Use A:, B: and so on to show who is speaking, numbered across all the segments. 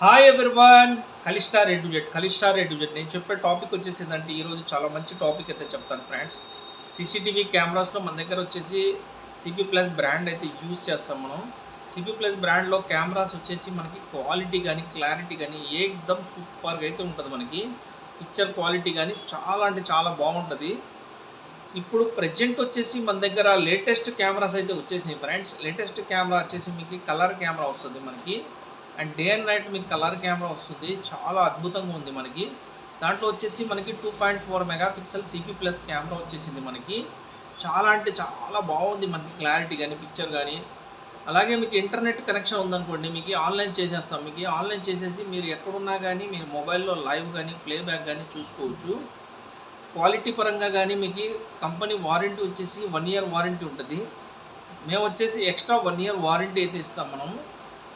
A: Hi everyone, కలిస్టార్ A to Z నేను చెప్పే టాపిక్ వచ్చేసిందంటే ఈరోజు చాలా మంచి టాపిక్ అయితే చెప్తాను ఫ్రెండ్స్. సీసీటీవీ కెమెరాస్లో మన దగ్గర వచ్చేసి సిబి ప్లస్ బ్రాండ్ అయితే యూజ్ చేస్తాం మనం. సిబి ప్లస్ బ్రాండ్లో కెమెరాస్ వచ్చేసి మనకి క్వాలిటీ కానీ క్లారిటీ కానీ ఏకదమ్ సూపర్గా అయితే ఉంటుంది. మనకి పిక్చర్ క్వాలిటీ కానీ చాలా అంటే చాలా బాగుంటుంది. ఇప్పుడు ప్రజెంట్ వచ్చేసి మన దగ్గర లేటెస్ట్ కెమెరాస్ అయితే వచ్చేసినాయి ఫ్రెండ్స్. లేటెస్ట్ కెమెరా వచ్చేసి మీకు కలర్ కెమెరా వస్తుంది మనకి, అండ్ డే అండ్ నైట్ మీకు కలర్ కెమెరా వస్తుంది. చాలా అద్భుతంగా ఉంది మనకి. దాంట్లో వచ్చేసి మనకి 2.4 మెగాపిక్సెల్ సిపి ప్లస్ కెమెరా వచ్చేసింది మనకి. చాలా అంటే చాలా బాగుంది మనకి క్లారిటీ కానీ పిక్చర్ కానీ. అలాగే మీకు ఇంటర్నెట్ కనెక్షన్ ఉందనుకోండి, మీకు ఆన్లైన్ చేసేస్తాం. మీకు ఆన్లైన్ చేసేసి మీరు ఎక్కడున్నా కానీ మీరు మొబైల్లో లైవ్ కానీ ప్లేబ్యాక్ కానీ చూసుకోవచ్చు. క్వాలిటీ పరంగా కానీ మీకు కంపెనీ వారంటీ వచ్చేసి 1 ఇయర్ వారంటీ ఉంటుంది. మేము వచ్చేసి ఎక్స్ట్రా 1 ఇయర్ వారంటీ అయితే ఇస్తాం మనం.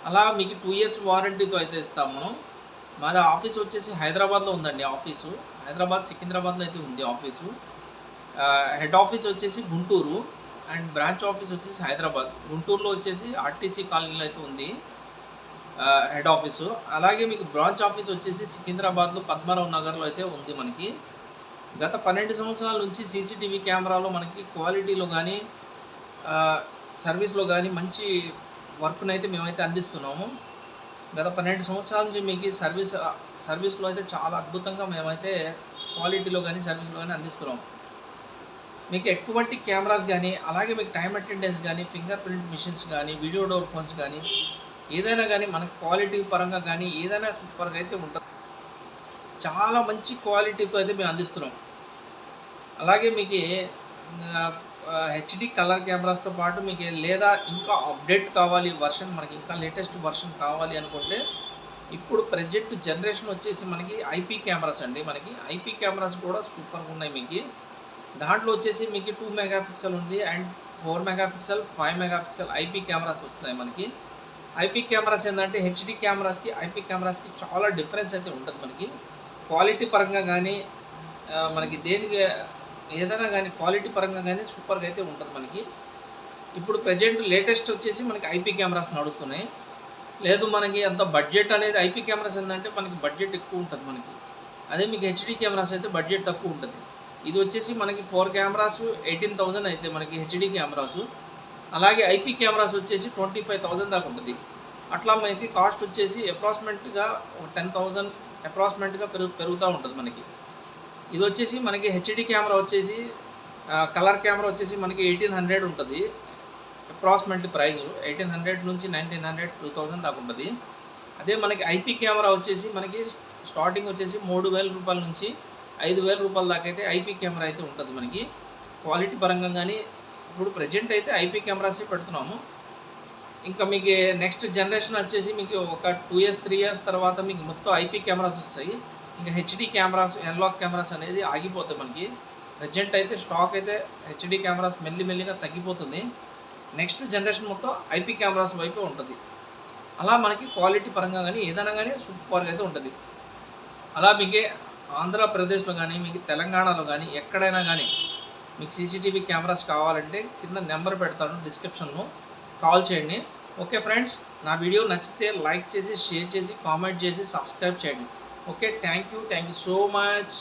A: అలా మీకు 2 ఇయర్స్ వారంటీతో అయితే ఇస్తాం మనం. మాది ఆఫీస్ వచ్చేసి హైదరాబాద్లో ఉందండి. ఆఫీసు హైదరాబాద్ సికింద్రాబాద్లో అయితే ఉంది ఆఫీసు. హెడ్ ఆఫీస్ వచ్చేసి గుంటూరు అండ్ బ్రాంచ్ ఆఫీస్ వచ్చేసి హైదరాబాద్. గుంటూరులో వచ్చేసి ఆర్టీసీ కాలనీలో అయితే ఉంది హెడ్ ఆఫీసు. అలాగే మీకు బ్రాంచ్ ఆఫీస్ వచ్చేసి సికింద్రాబాద్లో పద్మారావు నగర్లో అయితే ఉంది మనకి. గత 12 సంవత్సరాల నుంచి సీసీటీవీ కెమెరాలో మనకి క్వాలిటీలో కానీ సర్వీస్లో కానీ మంచి వర్క్ను అయితే మేమైతే అందిస్తున్నాము. గత 12 సంవత్సరాల నుంచి మీకు సర్వీస్లో అయితే చాలా అద్భుతంగా మేమైతే క్వాలిటీలో కానీ సర్వీస్లో కానీ అందిస్తున్నాము. మీకు ఎటువంటి కెమెరాస్ కానీ, అలాగే మీకు టైం అటెండెన్స్ కానీ, ఫింగర్ ప్రింట్ మిషన్స్ కానీ, వీడియో డోర్ ఫోన్స్ కానీ ఏదైనా కానీ మనకు క్వాలిటీ పరంగా కానీ ఏదైనా సూపర్గా అయితే ఉంటుంది. చాలా మంచి క్వాలిటీతో అయితే మేము అందిస్తున్నాం. అలాగే మీకు హెచ్డి కలర్ కెమెరాస్తో పాటు మీకు లేదా ఇంకా అప్డేట్ కావాలి వర్షన్, మనకి ఇంకా లేటెస్ట్ వర్షన్ కావాలి అనుకుంటే ఇప్పుడు ప్రజెంట్ జనరేషన్ వచ్చేసి మనకి ఐపీ కెమెరాస్ అండి. మనకి ఐపీ కెమెరాస్ కూడా సూపర్గా ఉన్నాయి. మీకు దాంట్లో వచ్చేసి మీకు 2 మెగాపిక్సెల్ ఉంది and 4 megapixel 5 megapixel IP cameras వస్తున్నాయి మనకి. ఐపీ కెమెరాస్ ఏంటంటే హెచ్డి కెమెరాస్కి ఐపీ కెమెరాస్కి చాలా డిఫరెన్స్ అయితే ఉంటుంది మనకి. క్వాలిటీ పరంగా కానీ మనకి దేనికి ఏదైనా కానీ క్వాలిటీ పరంగా కానీ సూపర్గా అయితే ఉంటుంది మనకి. ఇప్పుడు ప్రజెంట్ లేటెస్ట్ వచ్చేసి మనకి ఐపీ కెమెరాస్ నడుస్తున్నాయి. లేదు మనకి అంత బడ్జెట్ అనేది ఐపీ కెమెరాస్ ఏంటంటే మనకి బడ్జెట్ ఎక్కువ ఉంటుంది మనకి. అదే మీకు హెచ్డి కెమెరాస్ అయితే బడ్జెట్ తక్కువ ఉంటుంది. ఇది వచ్చేసి మనకి 4 కెమెరాస్ 18,000 అయితే మనకి హెచ్డి కెమెరాస్. అలాగే ఐపీ కెమెరాస్ వచ్చేసి 25,000 దాకా ఉంటుంది. అట్లా మనకి కాస్ట్ వచ్చేసి అప్రాక్సిమేట్గా 10,000 అప్రాక్సిమేట్గా పెరుగుతూ ఉంటుంది మనకి. ఇది వచ్చేసి మనకి హెచ్డి కెమెరా వచ్చేసి కలర్ కెమెరా వచ్చేసి మనకి 1,800 ఉంటుంది అప్రాక్సిమేట్ ప్రైస్. 1,800 నుంచి 1,900 2,000 దాకా ఉంటుంది. అదే మనకి ఐపీ కెమెరా వచ్చేసి మనకి స్టార్టింగ్ వచ్చేసి 3,000 రూపాయల నుంచి 5,000 రూపాయల దాకా అయితే ఐపీ కెమెరా అయితే ఉంటుంది మనకి. క్వాలిటీ పరంగా కానీ ఇప్పుడు ప్రజెంట్ అయితే ఐపీ కెమెరాసే పెడుతున్నాము. ఇంకా మీకు నెక్స్ట్ జనరేషన్ వచ్చేసి మీకు ఒక 2 ఇయర్స్ 3 ఇయర్స్ తర్వాత మీకు మొత్తం ఐపీ కెమెరాస్ వస్తాయి. ఇంకా హెచ్డి కెమెరాస్ ఎన్లాక్ కెమెరాస్ అనేది ఆగిపోతాయి మనకి. ప్రజెంట్ అయితే స్టాక్ అయితే హెచ్డి కెమెరాస్ మెల్లిమెల్లిగా తగ్గిపోతుంది. నెక్స్ట్ జనరేషన్ మొత్తం ఐపీ కెమెరాస్ వైపు ఉంటుంది. అలా మనకి క్వాలిటీ పరంగా కానీ ఏదైనా కానీ సూపర్గా అయితే ఉంటుంది. అలా మీకు ఆంధ్రప్రదేశ్లో కానీ మీకు తెలంగాణలో కానీ ఎక్కడైనా కానీ మీకు సీసీటీవీ కెమెరాస్ కావాలంటే కింద నెంబర్ పెడతాను డిస్క్రిప్షన్లో, కాల్ చేయండి. ఓకే ఫ్రెండ్స్, నా వీడియో నచ్చితే లైక్ చేసి షేర్ చేసి కామెంట్ చేసి సబ్స్క్రైబ్ చేయండి. Okay, thank you so much.